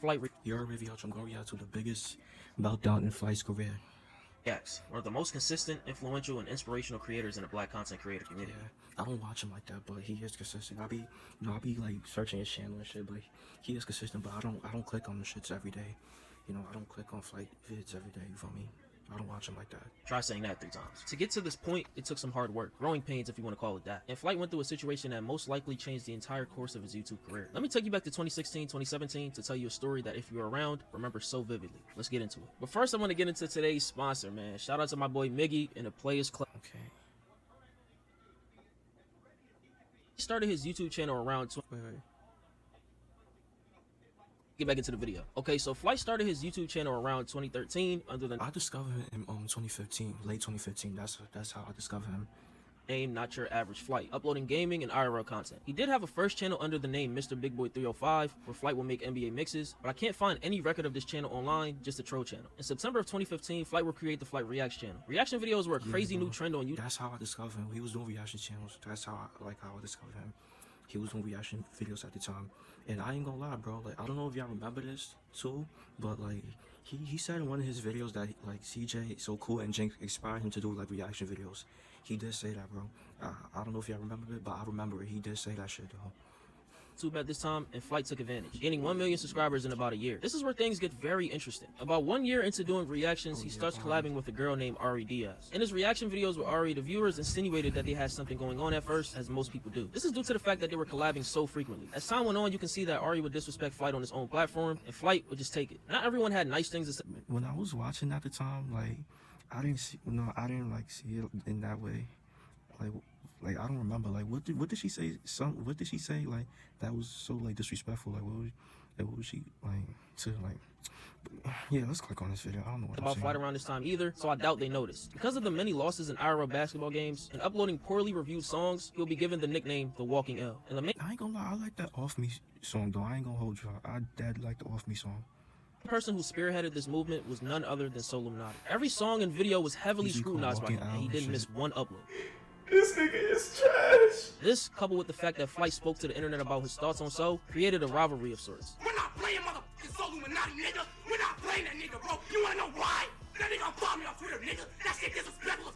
Flight Your reaction going to the biggest meltdown in Flight's career. Reacts, one of the most consistent, influential, and inspirational creators in the Black content creator community. Yeah, I don't watch him like that, but he is consistent. I be like searching his channel and shit, but he is consistent. But I don't click on the shits every day. You know, I don't click on Flight vids every day. You feel me? I don't watch him like that. Try saying that 3 times. To get to this point, it took some hard work, growing pains if you want to call it that. And Flight went through a situation that most likely changed the entire course of his YouTube career. Let me take you back to 2016, 2017 to tell you a story that if you're around, remember so vividly. Let's get into it. But first, I'm going to get into today's sponsor, man. Shout out to my boy Miggy and the Players Club. Okay. He started his YouTube channel around Get back into the video. Okay, so Flight started his YouTube channel around 2013 under the I discovered him in 2015, late 2015. That's how I discovered him. Name Not Your Average Flight, uploading gaming and IRL content. He did have a first channel under the name Mr. Big Boy 305, where Flight will make NBA mixes, but I can't find any record of this channel online, just a troll channel. In September of 2015, Flight will create the Flight Reacts channel. Reaction videos were a crazy new trend on YouTube. That's how I discovered him. He was doing reaction channels. That's how I discovered him. He was doing reaction videos at the time. And I ain't gonna lie, bro, like, I don't know if y'all remember this too, but like, he said in one of his videos that like CJ So Cool and Jinx inspired him to do like reaction videos. He did say that, bro. I don't know if y'all remember it, but I remember it. He did say that shit though. YouTube at this time, and Flight took advantage, gaining 1 million subscribers in about a year. This is where things get very interesting. About 1 year into doing reactions, he starts collabing with a girl named Ari Diaz. In his reaction videos with Ari, the viewers insinuated that they had something going on at first, as most people do. This is due to the fact that they were collabing so frequently. As time went on, you can see that Ari would disrespect Flight on his own platform, and Flight would just take it. Not everyone had nice things to say. When I was watching at the time, like, I didn't see it in that way. Like I don't remember. Like, what did she say? What did she say? Like, that was so like disrespectful. Like, what was she like to like? Yeah, let's click on this video. I don't know what about Flight around this time either, so I doubt they noticed. Because of the many losses in IRL basketball games and uploading poorly reviewed songs, he'll be given the nickname The Walking L. And I ain't gonna lie, I like that Off Me song though. I ain't gonna hold you. I did like the Off Me song. The person who spearheaded this movement was none other than Soluminati. Every song and video was heavily scrutinized by him, and he didn't miss one upload. This nigga is trash. This, coupled with the fact that Flight spoke to the internet about his thoughts on So, created a rivalry of sorts. We're not playing motherfucking Soluminati, nigga. We're not playing that nigga, bro. You wanna know why? That nigga follow me on Twitter, nigga. That shit disrespectful.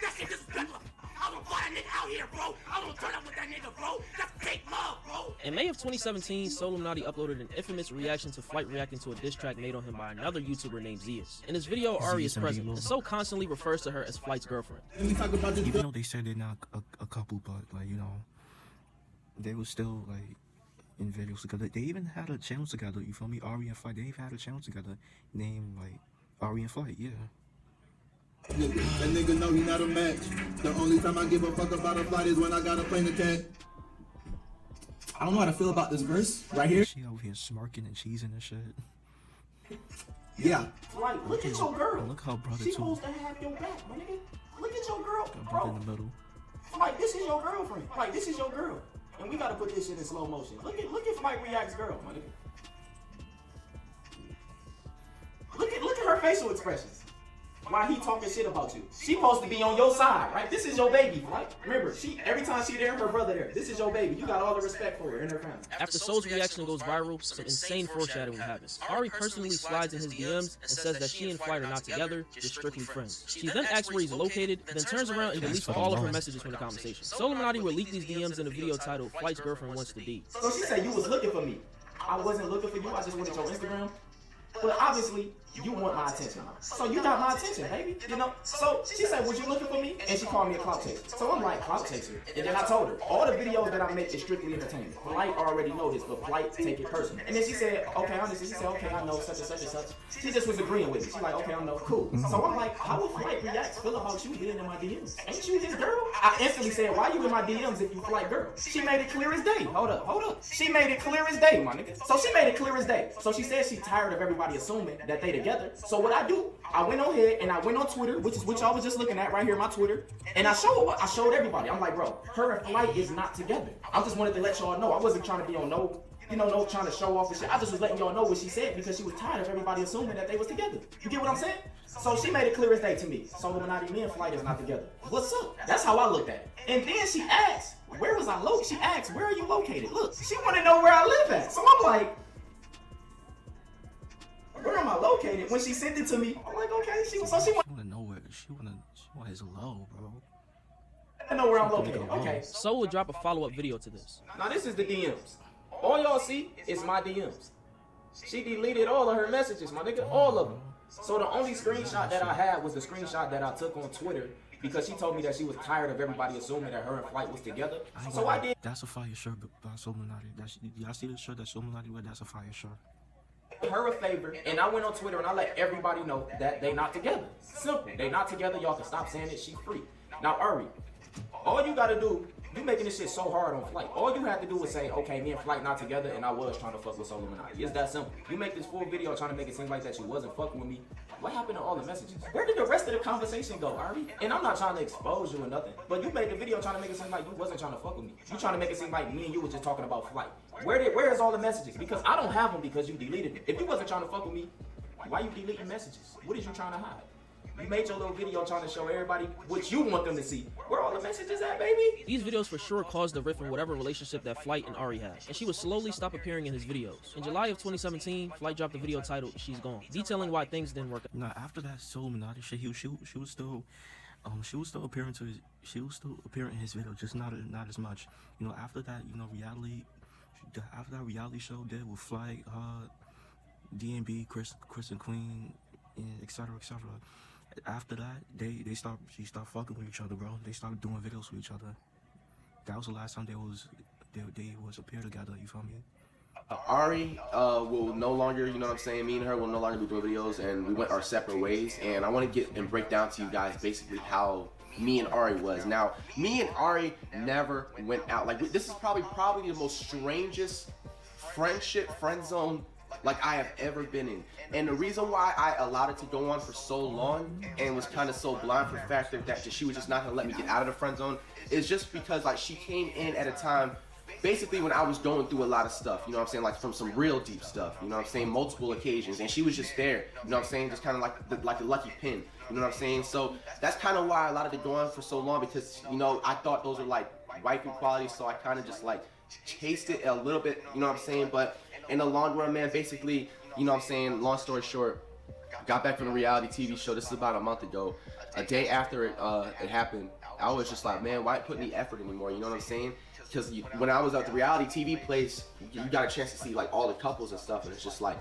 That shit disrespectful. I don't fly that nigga out here, bro. I don't turn up with that nigga, bro. That's fake love, bro. In May of 2017, Soluminati uploaded an infamous reaction to Flight reacting to a diss track made on him by another YouTuber named Zeus. In his video, Ari is present, and So constantly refers to her as Flight's girlfriend. Even though they said they're not a couple, but like, you know, they were still like in videos together. They even had a channel together. You feel me? Ari and Flight. They even had a channel together named like Ari and Flight. Yeah. That nigga know he not a match. The only time I give a fuck about a Flight is when I got a plane to catch. I don't know how to feel about this verse right here. She over here smirking and cheesing and shit. Yeah. Like, look at your girl. Look how brother She too. supposed to have your back, my nigga. Look at your girl, Got brother bro. in the middle. Like, this is your girlfriend. Like, this is your girl. And we gotta put this shit in slow motion. Look at Flight React's girl, my nigga. Look at her facial expressions. While he talking shit about you. She supposed to be on your side, right? This is your baby, right? Remember, every time she there, her brother there. This is your baby. You got all the respect for her and her family. After Soul's reaction goes viral, some insane foreshadowing happens. Ari personally slides in his DMs and says that she and Flight are not together, just strictly friends. She then asks where he's located, then turns around and deletes all of her messages from the conversation. Soluminati will leak these DMs in a video titled Flight's Girlfriend Wants to Be. So she said you was looking for me. I wasn't looking for you, I just went to your Instagram. But obviously, you want my attention. So you got my attention, baby. You know? So she said, was you looking for me? And she called me a clout chaser. So I'm like, clout chaser. And then I told her, all the videos that I make is strictly entertainment. Flight already know this, but Flight take it personal. And then she said, okay, honestly, she said, okay, I know such and such and such. She just was agreeing with me. She's like, okay, I know, cool. So I'm like, how would Flight Reacts feel about you being in my DMs? Ain't you his girl? I instantly said, why you in my DMs if you Flight girl? She made it clear as day. Hold up. She made it clear as day, my nigga. So she made it clear as day. So she said she's tired of everybody assuming that they together. So what I do, I went on here and I went on Twitter, which y'all was just looking at right here, my Twitter, and I showed everybody. I'm like, bro, her and Flight is not together. I just wanted to let y'all know. I wasn't trying to be on no trying to show off and shit. I just was letting y'all know what she said because she was tired of everybody assuming that they was together. You get what I'm saying? So she made it clear as day to me. Soluminati, me and Flight is not together. What's up? That's how I looked at it. And then she asked, where was I located? She asked, where are you located? Look, she want to know where I live at. So I'm like, located. When she sent it to me, I'm like, okay, she She wanna know where she want his low, bro. I know where I'm located. Okay. So would drop a follow-up video to this. Now this is the DMs. All y'all see is my DMs. She deleted all of her messages, my nigga, all of them. So the only screenshot that I had was the screenshot that I took on Twitter because she told me that she was tired of everybody assuming that her and Flight was together. So I did That's a fire shirt by Illuminati. Y'all see the shirt that's Illuminati wear? That's a fire shirt. her a favor, and I went on Twitter and I let everybody know that they not together. Simple. They not together. Y'all can stop saying it. She free. Now, Ari, all you gotta do, you making this shit so hard on Flight. All you had to do was say, okay, me and Flight not together, and I was trying to fuck with Illuminati. It's that simple. You make this full video trying to make it seem like that you wasn't fucking with me. What happened to all the messages? Where did the rest of the conversation go, Ari? And I'm not trying to expose you or nothing, but you made the video trying to make it seem like you wasn't trying to fuck with me. You trying to make it seem like me and you was just talking about Flight. Where is all the messages? Because I don't have them because you deleted them. If you wasn't trying to fuck with me, why you deleting messages? What is you trying to hide? You made your little video trying to show everybody what you want them to see. Where all the messages at, baby? These videos for sure caused a rift in whatever relationship that Flight and Ari had, and she would slowly stop appearing in his videos. In July of 2017, Flight dropped a video titled "She's Gone," detailing why things didn't work out. Nah, after that Illuminati shit, she was still appearing in his video, just not as much. You know, after that, you know, after that reality show did with Flight, DNB, Chris and Queen, and etc. After that, she stopped fucking with each other, bro. They started doing videos with each other. That was the last time they was appear together. You feel me? Ari will no longer, you know what I'm saying, me and her will no longer be doing videos, and we went our separate ways. And I want to get and break down to you guys basically how me and Ari was. Now, me and Ari never went out. Like, this is probably the most strangest friend zone like I have ever been in. And the reason why I allowed it to go on for so long and was kind of so blind for the fact that she was just not gonna let me get out of the friend zone is just because, like, she came in at a time basically when I was going through a lot of stuff, you know what I'm saying, like from some real deep stuff, you know what I'm saying, multiple occasions, and she was just there, you know what I'm saying, just kind of like the lucky pin, you know what I'm saying. So that's kind of why I allowed it to go on for so long, because, you know, I thought those were like wifey qualities, so I kind of just like chased it a little bit, you know what I'm saying. But in the long run, man, basically, you know what I'm saying, long story short, got back from the reality TV show. This is about a month ago. A day after it happened, I was just like, man, why put any effort anymore, you know what I'm saying? Because when I was at the reality TV place, you got a chance to see like all the couples and stuff, and it's just like,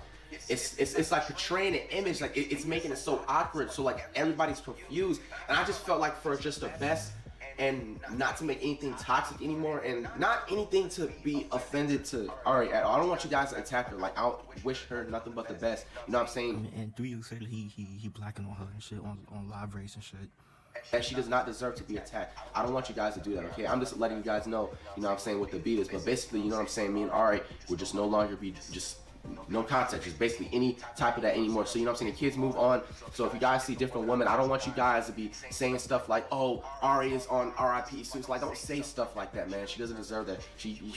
it's like portraying an image, like it's making it so awkward, so like everybody's confused, and I just felt like for just the best, and not to make anything toxic anymore, and not anything to be offended to Ari at all. I don't want you guys to attack her. Like, I wish her nothing but the best. You know what I'm saying? And do you say that he blacking on her and shit on live race and shit? That she does not deserve to be attacked. I don't want you guys to do that, okay? I'm just letting you guys know, you know what I'm saying, what the beat is. But basically, you know what I'm saying, me and Ari will just no longer be just no contact, just basically any type of that anymore. So, you know what I'm saying, the kids move on. So if you guys see different women, I don't want you guys to be saying stuff like, oh, Ari is on RIP suits. Like, don't say stuff like that, man. She doesn't deserve that.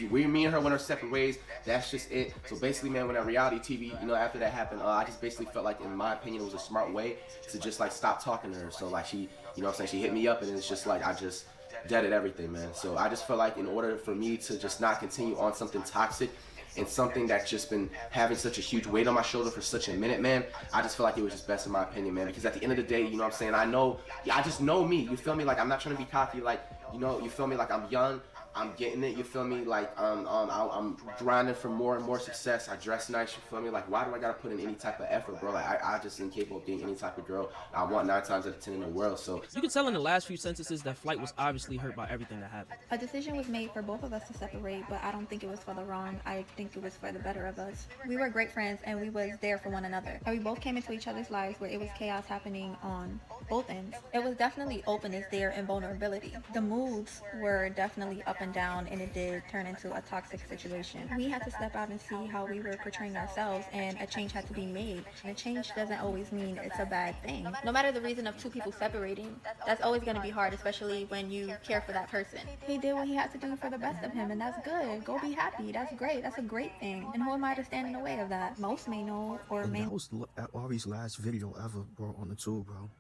Me and her went our separate ways. That's just it. So basically, man, when that reality TV, you know, after that happened, I just basically felt like, in my opinion, it was a smart way to just like stop talking to her. So like she, you know what I'm saying, she hit me up, and it's just like I just deaded everything, man. So I just felt like in order for me to just not continue on something toxic and something that's just been having such a huge weight on my shoulder for such a minute, man, I just feel like it was just best in my opinion, man. Because at the end of the day, you know what I'm saying, I just know me, you feel me? Like, I'm not trying to be cocky, like, you know, you feel me? Like, I'm young, I'm getting it, you feel me? Like, I'm grinding for more and more success. I dress nice, you feel me? Like, why do I gotta put in any type of effort, bro? Like, I just incapable of dating any type of girl I want 9 times out of 10 in the world. So You could tell in the last few sentences that Flight was obviously hurt by everything that happened. A decision was made for both of us to separate, but I don't think it was for the wrong. I think it was for the better of us. We were great friends, and we was there for one another. And we both came into each other's lives where it was chaos happening on both ends. It was definitely openness there and vulnerability. The moods were definitely up and down, and it did turn into a toxic situation. We had to step out and see how we were portraying ourselves, and a change had to be made. And a change doesn't always mean it's a bad thing. No matter the reason of two people separating, that's always going to be hard, especially when you care for that person. He did what he had to do for the best of him, and that's good. Go be happy. That's great. That's a great thing. And who am I to stand in the way of that? Most may know or may That was Ari's last video ever, bro, on the tube, bro.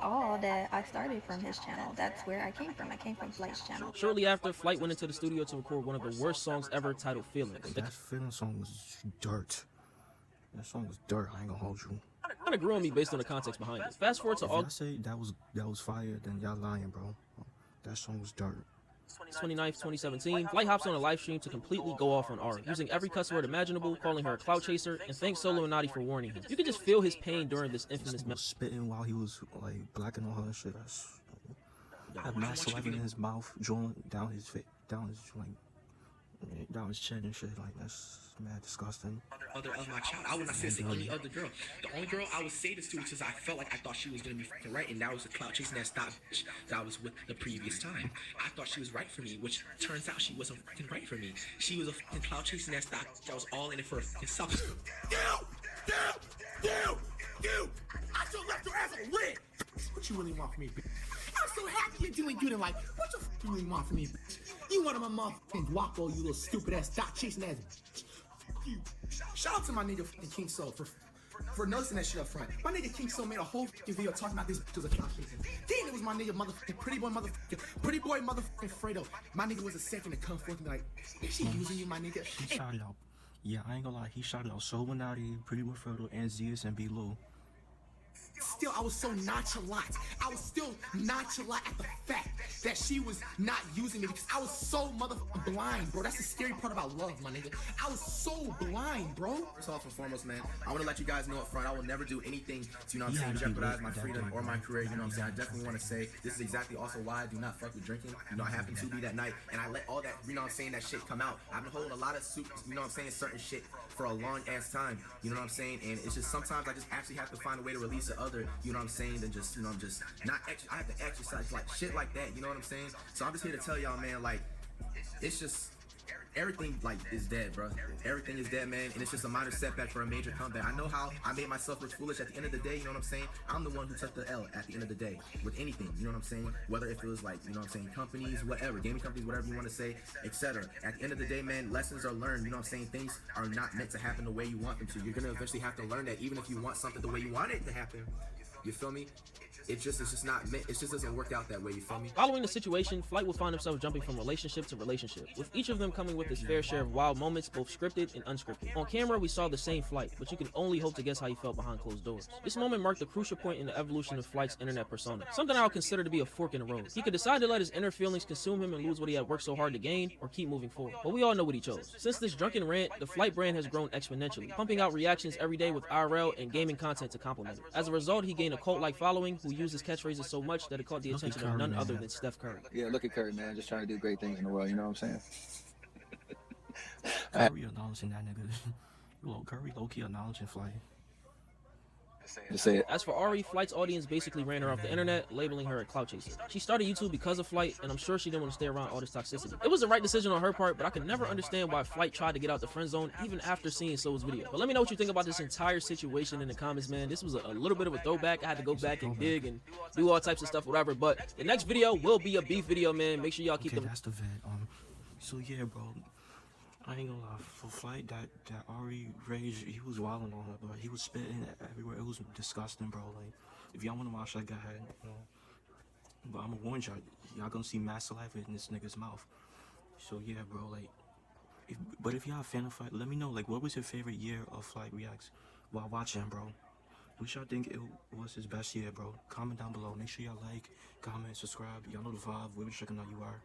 all that I started from his channel. That's where I came from. I came from Flight's channel. Shortly after, Flight went into the studio to record one of the worst songs ever titled Feelings. That feeling song was dirt. That song was dirt. I ain't gonna hold you. Kind of grew on me based on the context behind it. Fast forward to If all y'all say that was fire, then y'all lying, bro. That song was dirt. 29th, 2017, Flight hops on a live stream to completely go off on Ari, using every cuss word imaginable, calling her a clout chaser, and thanks Solo and Nadi for warning him. You could just feel his pain during this infamous He was spitting while he was like blacking on her and shit. That's had mad saliva in his mouth, drawing down his face, down his chin and shit. Like that's mad disgusting. Other of my child. I would not say it's the only other girl. The only girl I would say this to because I felt like I thought she was gonna be fucking right, and that was the clout chasing that stop bitch that I was with the previous time. I thought she was right for me, which turns out she wasn't fucking right for me. She was a fucking clout chasing that stop bitch that was all in it for a fucking self. You! I just left your ass on red! What you really want from me, bitch? I'm so happy you're doing good in life. What you really want from me, bitch? You wanted my motherfucking guapo, you little stupid ass, stop chasing ass bitch. Fuck you. Shout out to my nigga fucking King Soul for noticing that shit up front. My nigga King Soul made a whole fucking video talking about this bitch was a clout chaser. Then it was my nigga motherfucking pretty boy motherfucking Fredo. My nigga was a second to come forth and be like, is she using you, my nigga? He shouted out. Yeah, I ain't gonna lie. He shouted out Soul Nadi, Pretty Boy Fredo, and Zeus and B. Lou. Still, I was so nonchalant. I was still nonchalant at the fact that she was not using me because I was so motherfucking blind, bro. That's the scary part about love, my nigga. I was so blind, bro. First off and foremost, man, I want to let you guys know up front, I will never do anything to, you know what I'm saying, jeopardize my freedom or my career, you know what I'm saying. I definitely want to say this is exactly also why I do not fuck with drinking. You know, I happened to be that night, and I let all that, you know what I'm saying, that shit come out. I've been holding a lot of soup, you know what I'm saying, certain shit for a long ass time, you know what I'm saying, and it's just sometimes I just actually have to find a way to release it other, you know what I'm saying, than just, you know, I'm just not, I have to exercise, like, shit like that, you know what I'm saying. So I'm just here to tell y'all, man, like, it's just, everything, like, is dead, bro. Everything is dead, man, and it's just a minor setback for a major comeback. I know how I made myself look foolish at the end of the day, you know what I'm saying? I'm the one who took the L at the end of the day with anything, you know what I'm saying? Whether if it was, like, you know what I'm saying, companies, whatever, gaming companies, whatever you want to say, etc. At the end of the day, man, lessons are learned, you know what I'm saying? Things are not meant to happen the way you want them to. You're gonna eventually have to learn that even if you want something the way you want it to happen. You feel me? It's just not meant, it just doesn't work out that way, you feel me? Following the situation, Flight will find himself jumping from relationship to relationship, with each of them coming with his fair share of wild moments, both scripted and unscripted. On camera, we saw the same Flight, but you can only hope to guess how he felt behind closed doors. This moment marked a crucial point in the evolution of Flight's internet persona, something I would consider to be a fork in the road. He could decide to let his inner feelings consume him and lose what he had worked so hard to gain, or keep moving forward. But we all know what he chose. Since this drunken rant, the Flight brand has grown exponentially, pumping out reactions every day with IRL and gaming content to complement it. As a result, he gained a cult-like following who uses catchphrases so much that it caught the attention of none other than Steph Curry. Yeah, look at Curry, man. Just trying to do great things in the world, you know what I'm saying? Curry acknowledging that nigga. Curry low-key acknowledging Flight. Just say it. As for Ari, Flight's audience basically ran her off the internet, labeling her a clout chaser. She started YouTube because of Flight, and I'm sure she didn't want to stay around all this toxicity. It was the right decision on her part, but I could never understand why Flight tried to get out the friend zone even after seeing Soul's video. But let me know what you think about this entire situation in the comments, man. This was a little bit of a throwback. I had to go back and dig and do all types of stuff, whatever. But the next video will be a beef video, man. Make sure y'all keep them. That's the vet. So yeah, bro. I ain't gonna lie, for Flight, that Ari rage, he was wilding on her, but he was spitting everywhere. It was disgusting, bro. Like, if y'all wanna watch that, go ahead, you know. But I'ma warn y'all gonna see mass saliva in this nigga's mouth. So yeah, bro, like, if y'all a fan of Flight, let me know, like, what was your favorite year of Flight reacts while watching, bro? Which y'all think it was his best year, bro? Comment down below. Make sure y'all like, comment, subscribe. Y'all know the vibe. We'll be checking out you are.